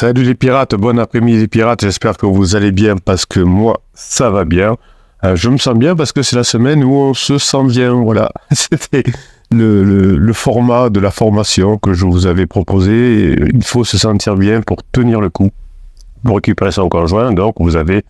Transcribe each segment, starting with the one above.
Salut les pirates, bon après-midi les pirates, j'espère que vous allez bien parce que moi ça va bien. Je me sens bien parce que c'est la semaine où on se sent bien, voilà. C'était le format de la formation que je vous avais proposé. Il faut se sentir bien pour tenir le coup, pour récupérer son conjoint. Donc vous avez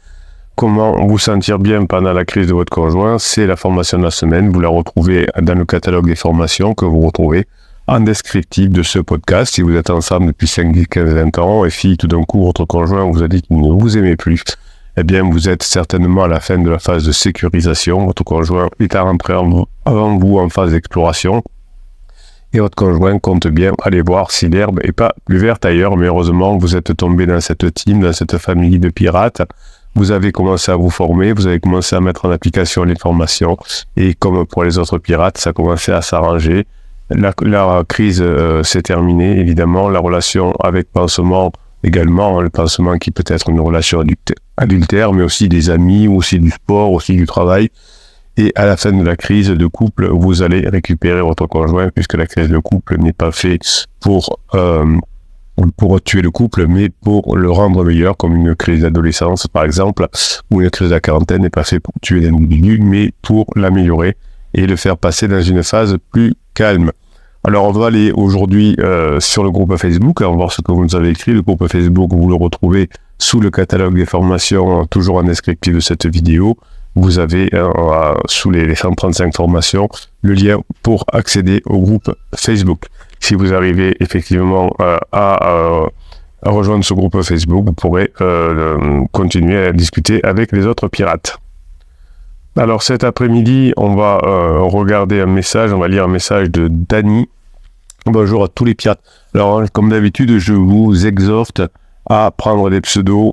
comment vous sentir bien pendant la crise de votre conjoint, c'est la formation de la semaine. Vous la retrouvez dans le catalogue des formations que vous retrouvez en descriptif de ce podcast. Si vous êtes ensemble depuis 5, 10, 15, 20 ans et si tout d'un coup votre conjoint vous a dit qu'il ne vous aimait plus, eh bien vous êtes certainement à la fin de la phase de sécurisation. Votre conjoint est rentré avant vous en phase d'exploration et votre conjoint compte bien aller voir si l'herbe n'est pas plus verte ailleurs. Mais heureusement, vous êtes tombé dans cette team, dans cette famille de pirates. Vous avez commencé à vous former, vous avez commencé à mettre en application les formations et comme pour les autres pirates, ça a commencé à s'arranger. La crise s'est terminée, évidemment. La relation avec Pansement également, le Pansement qui peut être une relation adultère, mais aussi des amis, aussi du sport, aussi du travail. Et à la fin de la crise de couple, vous allez récupérer votre conjoint, puisque la crise de couple n'est pas faite pour tuer le couple, mais pour le rendre meilleur, comme une crise d'adolescence, par exemple, ou une crise de la quarantaine n'est pas faite pour tuer l'individu, mais pour l'améliorer et le faire passer dans une phase plus calme. Alors on va aller aujourd'hui sur le groupe Facebook, on va voir ce que vous nous avez écrit. Le groupe Facebook, vous le retrouvez sous le catalogue des formations, toujours en descriptif de cette vidéo. Vous avez sous les 135 formations le lien pour accéder au groupe Facebook. Si vous arrivez effectivement à rejoindre ce groupe Facebook, vous pourrez continuer à discuter avec les autres pirates. Alors cet après-midi, on va regarder un message, on va lire un message de Dany. Bonjour à tous les pirates. Alors comme d'habitude, je vous exhorte à prendre des pseudos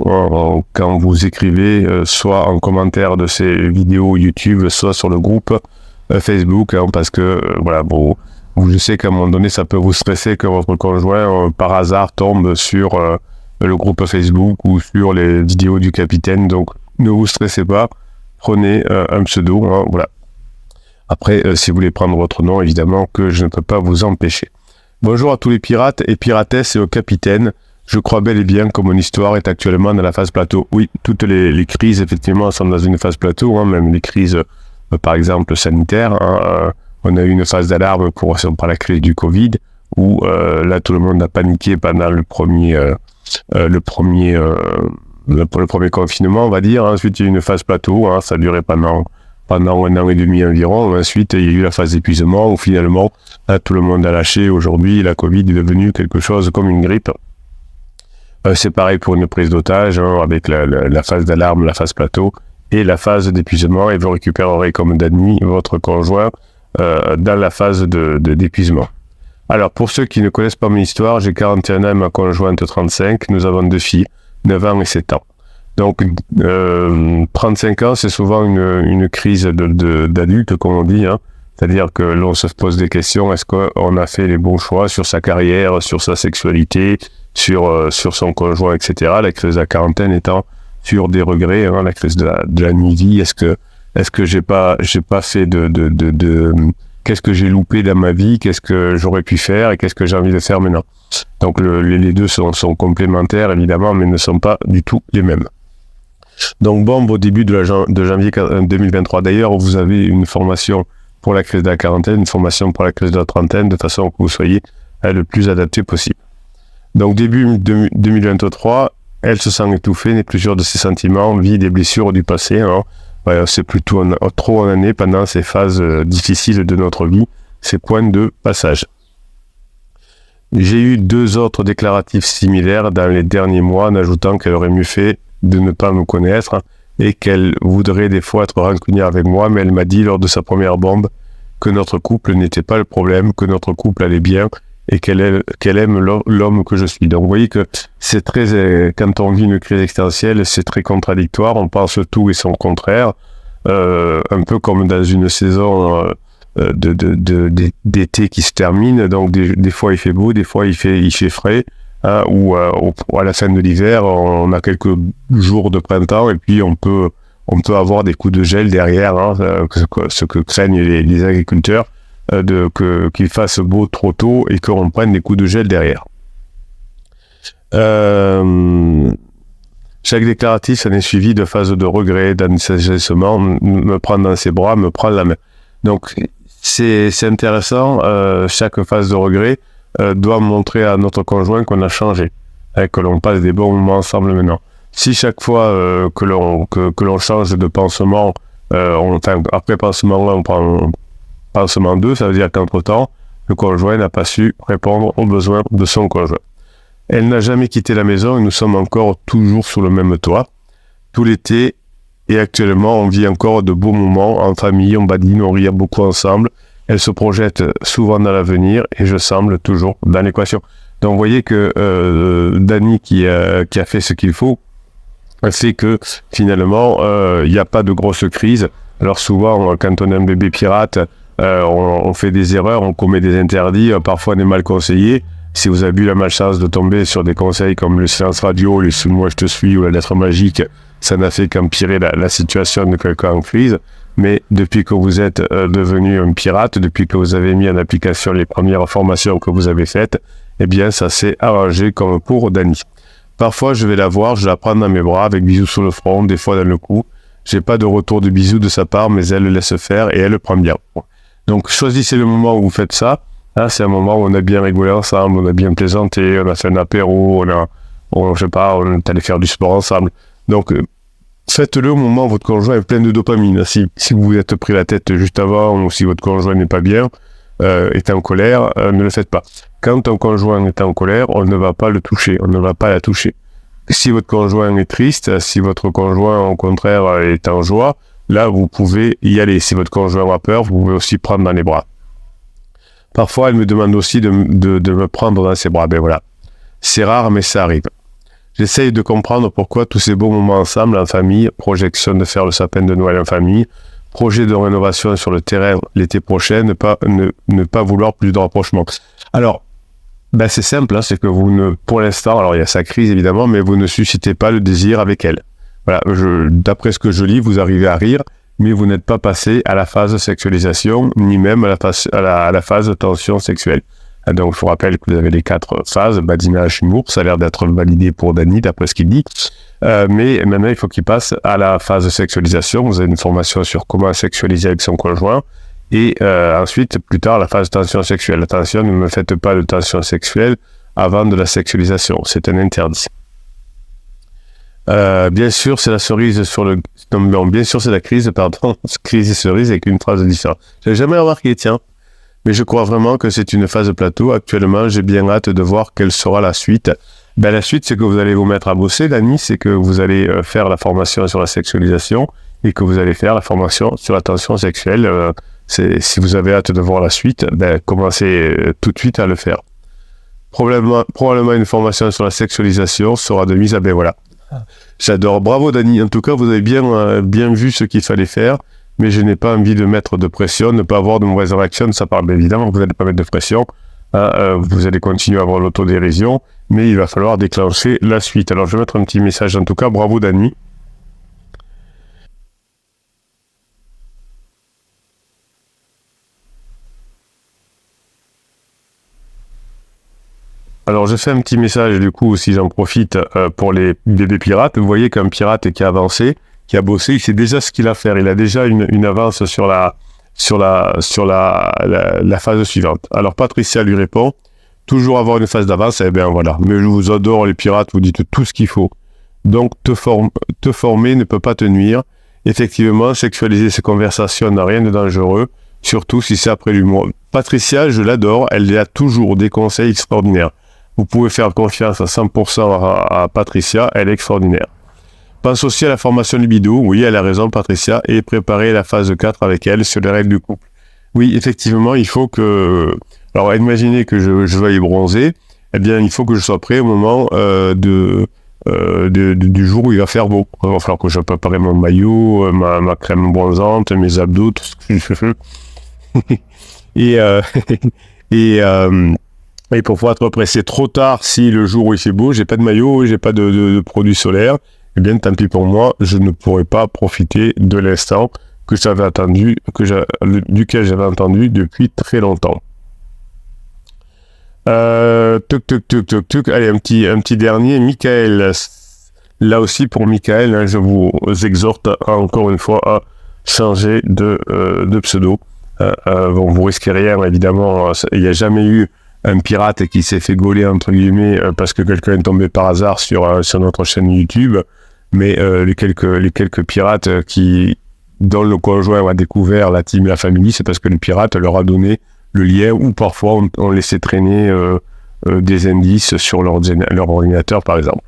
quand vous écrivez, soit en commentaire de ces vidéos YouTube, soit sur le groupe Facebook, parce que voilà, je sais qu'à un moment donné, ça peut vous stresser que votre conjoint, par hasard, tombe sur le groupe Facebook ou sur les vidéos du capitaine. Donc ne vous stressez pas. Prenez un pseudo, voilà. Après, si vous voulez prendre votre nom, évidemment que je ne peux pas vous empêcher. Bonjour à tous les pirates et piratesses et au capitaine. Je crois bel et bien que mon histoire est actuellement dans la phase plateau. Oui, toutes les crises, effectivement, sont dans une phase plateau, même les crises, par exemple, sanitaires. On a eu une phase d'alarme pour la crise du Covid, où là, tout le monde a paniqué pendant le premier confinement, on va dire. Ensuite, il y a eu une phase plateau, ça a duré pendant 1 an et demi environ. Ensuite, il y a eu la phase d'épuisement où finalement, là, tout le monde a lâché. Aujourd'hui, la Covid est devenue quelque chose comme une grippe. C'est pareil pour une prise d'otage, avec la phase d'alarme, la phase plateau et la phase d'épuisement. Et vous récupérerez comme Dany votre conjoint dans la phase d'épuisement. Alors, pour ceux qui ne connaissent pas mon histoire, j'ai 41 ans et ma conjointe 35. Nous avons 2 filles. 9 ans et 7 ans. Donc, 35 ans, c'est souvent une crise d'adulte, comme on dit. C'est-à-dire que l'on se pose des questions. Est-ce qu'on a fait les bons choix sur sa carrière, sur sa sexualité, sur son conjoint, etc. La crise de la quarantaine étant sur des regrets, la crise de la nuit-vie. Est-ce que j'ai pas fait qu'est-ce que j'ai loupé dans ma vie, qu'est-ce que j'aurais pu faire et qu'est-ce que j'ai envie de faire maintenant. Donc les deux sont complémentaires évidemment, mais ne sont pas du tout les mêmes. Donc au début de janvier 2023, d'ailleurs, vous avez une formation pour la crise de la quarantaine, une formation pour la crise de la trentaine, de façon que vous soyez le plus adapté possible. Donc début 2023, elle se sent étouffée, n'est plus sûre de ses sentiments, vit des blessures du passé. C'est plutôt trop en année pendant ces phases difficiles de notre vie, ces points de passage. J'ai eu 2 autres déclaratifs similaires dans les derniers mois, en ajoutant qu'elle aurait mieux fait de ne pas me connaître et qu'elle voudrait des fois être rancunière avec moi, mais elle m'a dit lors de sa première bombe que notre couple n'était pas le problème, que notre couple allait bien et qu'elle aime l'homme que je suis. Donc vous voyez que c'est quand on vit une crise existentielle, c'est très contradictoire, on pense tout et son contraire, un peu comme dans une saison d'été qui se termine. Donc des fois il fait beau, des fois il fait frais, ou à la fin de l'hiver on a quelques jours de printemps et puis on peut avoir des coups de gel derrière, ce que craignent les agriculteurs, qu'il fasse beau trop tôt et qu'on prenne des coups de gel derrière. Chaque déclaratif, ça est suivi de phases de regret, d'ensaisissement, me prendre dans ses bras, me prendre la main. Donc, c'est intéressant. Chaque phase de regret doit montrer à notre conjoint qu'on a changé, que l'on passe des bons moments ensemble maintenant. Si chaque fois que l'on change de pansement, après pansement 1, on prend pansement 2, ça veut dire qu'entre-temps, le conjoint n'a pas su répondre aux besoins de son conjoint. Elle n'a jamais quitté la maison et nous sommes encore toujours sous le même toit. Tout l'été et actuellement, on vit encore de beaux moments en famille, on badine, on rit beaucoup ensemble. Elle se projette souvent dans l'avenir et je semble toujours dans l'équation. Donc vous voyez que Dany qui a fait ce qu'il faut, fait que finalement, il n'y a pas de grosse crise. Alors souvent, quand on est un bébé pirate, on fait des erreurs, on commet des interdits, parfois on est mal conseillé. Si vous avez eu la malchance de tomber sur des conseils comme le silence radio, le « moi je te suis » ou la lettre magique, ça n'a fait qu'empirer la situation de quelqu'un en crise. Mais depuis que vous êtes devenu un pirate, depuis que vous avez mis en application les premières formations que vous avez faites, eh bien ça s'est arrangé comme pour Dany. Parfois je vais la voir, je la prends dans mes bras avec bisous sur le front, des fois dans le cou. J'ai pas de retour de bisous de sa part, mais elle le laisse faire et elle le prend bien. Donc choisissez le moment où vous faites ça. Là, c'est un moment où on a bien rigolé ensemble, on a bien plaisanté, on a fait un apéro, on est allé faire du sport ensemble. Donc, faites-le au moment où votre conjoint est plein de dopamine. Si vous vous êtes pris la tête juste avant, ou si votre conjoint n'est pas bien, est en colère, ne le faites pas. Quand un conjoint est en colère, on ne va pas le toucher, on ne va pas la toucher. Si votre conjoint est triste, si votre conjoint, au contraire, est en joie, là, vous pouvez y aller. Si votre conjoint a peur, vous pouvez aussi prendre dans les bras. Parfois, elle me demande aussi de me prendre dans ses bras. Ben voilà, c'est rare, mais ça arrive. J'essaye de comprendre pourquoi tous ces beaux moments ensemble, en famille, projection de faire le sapin de Noël en famille, projet de rénovation sur le terrain l'été prochain, ne pas vouloir plus de rapprochement. Alors, ben c'est simple, hein, c'est que pour l'instant, alors il y a sa crise évidemment, mais vous ne suscitez pas le désir avec elle. Voilà, d'après ce que je lis, vous arrivez à rire, mais vous n'êtes pas passé à la phase sexualisation, ni même à la phase tension sexuelle. Donc, je vous rappelle que vous avez les 4 phases, badinage, humour, ça a l'air d'être validé pour Dany, d'après ce qu'il dit. Mais maintenant, il faut qu'il passe à la phase sexualisation. Vous avez une formation sur comment sexualiser avec son conjoint. Et ensuite, plus tard, la phase tension sexuelle. Attention, ne me faites pas de tension sexuelle avant de la sexualisation. C'est un interdit. Bien sûr, c'est la cerise sur le... Non, bien sûr, c'est la crise, pardon. Crise et cerise avec une phrase différente. J'avais jamais remarqué, tiens. Mais je crois vraiment que c'est une phase plateau. Actuellement, j'ai bien hâte de voir quelle sera la suite. Ben, la suite, c'est que vous allez vous mettre à bosser, Dany, c'est que vous allez faire la formation sur la sexualisation et que vous allez faire la formation sur la tension sexuelle. Si vous avez hâte de voir la suite, ben, commencez tout de suite à le faire. Probablement une formation sur la sexualisation sera de mise à... Ben voilà. J'adore. Bravo, Dany. En tout cas, vous avez bien vu ce qu'il fallait faire. Mais je n'ai pas envie de mettre de pression, ne pas avoir de mauvaises réactions, ça parle évidemment, vous n'allez pas mettre de pression, vous allez continuer à avoir l'autodérision, mais il va falloir déclencher la suite. Alors je vais mettre un petit message, en tout cas, bravo Dany. Alors je fais un petit message du coup, si j'en profite, pour les bébés pirates. Vous voyez qu'un pirate qui a avancé, qui a bossé, il sait déjà ce qu'il a à faire. Il a déjà une avance sur la phase suivante. Alors Patricia lui répond, toujours avoir une phase d'avance, eh bien voilà. Mais je vous adore les pirates, vous dites tout ce qu'il faut. Donc te former ne peut pas te nuire. Effectivement, sexualiser ces conversations n'a rien de dangereux, surtout si c'est après l'humour. Patricia, je l'adore, elle a toujours des conseils extraordinaires. Vous pouvez faire confiance à 100% à Patricia, elle est extraordinaire. Pense aussi à la formation libido, oui, elle a raison Patricia, et préparer la phase 4 avec elle sur les règles du couple. Oui, effectivement, il faut que... Alors, imaginez que je veuille bronzer, eh bien, il faut que je sois prêt au moment du jour où il va faire beau. Il va falloir que je prépare mon maillot, ma crème bronzante, mes abdos, tout ce que je fais. Et pour pouvoir être pressé trop tard, si le jour où il fait beau, j'ai pas de maillot, j'ai pas de produit solaire, eh bien, tant pis pour moi, je ne pourrai pas profiter de l'instant que j'avais attendu, duquel j'avais entendu depuis très longtemps. Allez, un petit dernier, Michael. Là aussi, pour Michael, hein, je vous exhorte encore une fois à changer de pseudo. Bon, vous risquez rien, évidemment. Il n'y a jamais eu un pirate qui s'est fait gauler, entre guillemets, parce que quelqu'un est tombé par hasard sur notre chaîne YouTube. Mais les quelques pirates dont le conjoint a découvert la team et la famille, c'est parce que le pirate leur a donné le lien, ou parfois on laissait traîner des indices sur leur ordinateur, par exemple.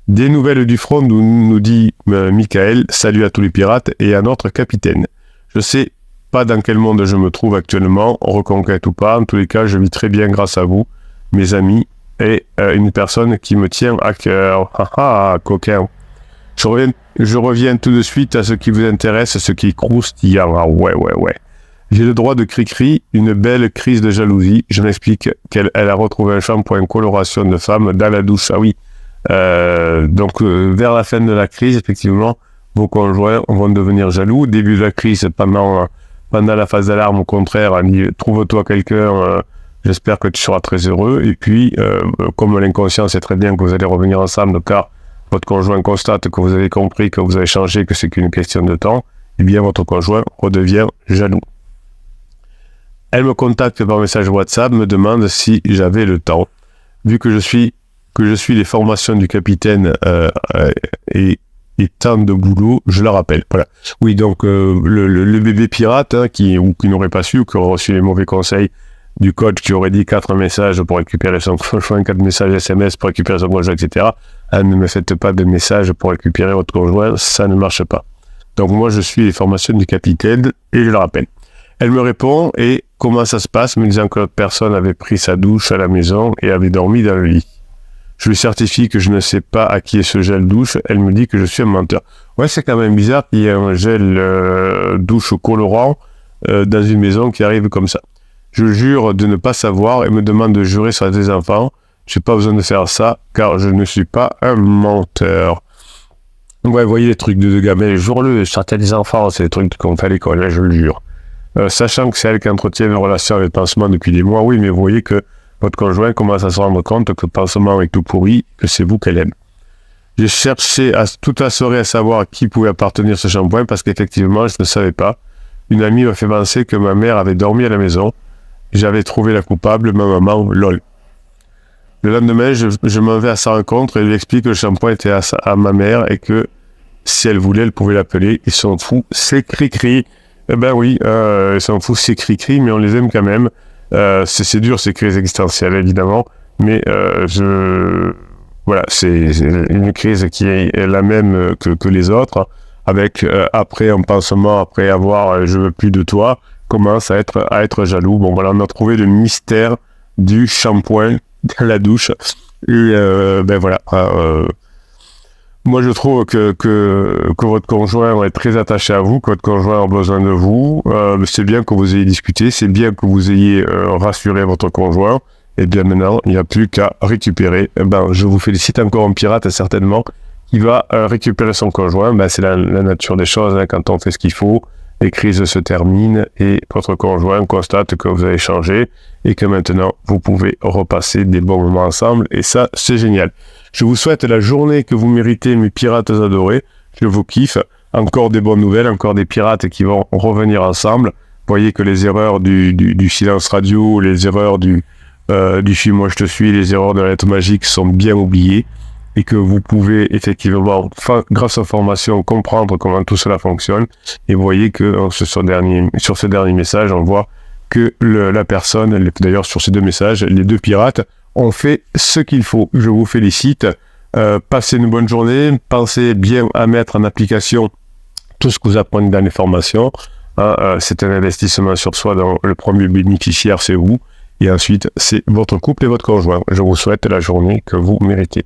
Des nouvelles du front, nous dit Michael. Salut à tous les pirates et à notre capitaine. Je sais pas dans quel monde je me trouve actuellement, reconquête ou pas. En tous les cas, je vis très bien grâce à vous, mes amis, et une personne qui me tient à cœur. Haha, coquin. Je reviens tout de suite à ce qui vous intéresse, ce qui croustille. Ah ouais. J'ai le droit de cri-cri, une belle crise de jalousie. Je m'explique qu'elle a retrouvé un shampoing coloration de femme dans la douche. Ah oui. Donc vers la fin de la crise, effectivement, vos conjoints vont devenir jaloux. Début de la crise, pendant la phase d'alarme, au contraire, trouve-toi quelqu'un, j'espère que tu seras très heureux. Et puis, comme l'inconscient sait très bien que vous allez revenir ensemble, car votre conjoint constate que vous avez compris, que vous avez changé, que c'est qu'une question de temps, eh bien votre conjoint redevient jaloux. Elle me contacte par message WhatsApp, me demande si j'avais le temps. Vu que je suis les formations du capitaine et tant de boulot, je la rappelle. Voilà. Oui, donc le bébé pirate qui n'aurait pas su, ou qui aurait reçu les mauvais conseils du coach qui aurait dit 4 messages pour récupérer son conjoint, 4 messages SMS pour récupérer son conjoint, etc. Ne me faites pas de messages pour récupérer votre conjoint, ça ne marche pas. Donc moi, je suis les formations du capitaine et je la rappelle. Elle me répond et comment ça se passe, me disant que l'autre personne avait pris sa douche à la maison et avait dormi dans le lit. Je lui certifie que je ne sais pas à qui est ce gel douche. Elle me dit que je suis un menteur. Ouais, c'est quand même bizarre qu'il y ait un gel douche colorant dans une maison qui arrive comme ça. Je jure de ne pas savoir et me demande de jurer sur des enfants. J'ai pas besoin de faire ça car je ne suis pas un menteur. Ouais, vous voyez les trucs de gamins, jure-le, sortez des enfants, c'est des trucs qu'on fait à l'école, là, je le jure. Sachant que c'est elle qui entretient une relation avec le pansement depuis des mois, oui, mais vous voyez que votre conjoint commence à se rendre compte que le pansement est tout pourri, que c'est vous qu'elle aime. J'ai cherché toute la soirée à savoir à qui pouvait appartenir ce shampoing parce qu'effectivement, je ne savais pas. Une amie m'a fait penser que ma mère avait dormi à la maison. J'avais trouvé la coupable, ma maman, lol. Le lendemain, je m'en vais à sa rencontre et lui explique que le shampoing était à ma mère et que si elle voulait, elle pouvait l'appeler. Ils s'en foutent, c'est cri-cri. Eh ben oui, ils s'en foutent, c'est cri-cri, mais on les aime quand même. C'est dur, ces crises existentielles, évidemment, mais voilà, c'est une crise qui est la même que les autres, avec après un pansement, après avoir je veux plus de toi, commence à être jaloux. Bon voilà, on a trouvé le mystère du shampoing dans la douche. Et ben voilà. Moi, je trouve que votre conjoint est très attaché à vous, que votre conjoint a besoin de vous. C'est bien que vous ayez discuté, c'est bien que vous ayez rassuré votre conjoint. Et bien maintenant, il n'y a plus qu'à récupérer. Je vous félicite encore un pirate, certainement, qui va récupérer son conjoint. C'est la nature des choses, hein, quand on fait ce qu'il faut. Les crises se terminent et votre conjoint constate que vous avez changé et que maintenant, vous pouvez repasser des bons moments ensemble. Et ça, c'est génial. Je vous souhaite la journée que vous méritez, mes pirates adorés. Je vous kiffe. Encore des bonnes nouvelles, encore des pirates qui vont revenir ensemble. Vous voyez que les erreurs du silence radio, les erreurs du suis-moi je te suis, les erreurs de la lettre magique sont bien oubliées et que vous pouvez effectivement, grâce aux formations, comprendre comment tout cela fonctionne. Et vous voyez que sur ce dernier message, on voit que la personne, d'ailleurs sur ces 2 messages, les 2 pirates, ont fait ce qu'il faut. Je vous félicite. Passez une bonne journée. Pensez bien à mettre en application tout ce que vous apprenez dans les formations. C'est un investissement sur soi dont le premier bénéficiaire, c'est vous. Et ensuite, c'est votre couple et votre conjoint. Je vous souhaite la journée que vous méritez.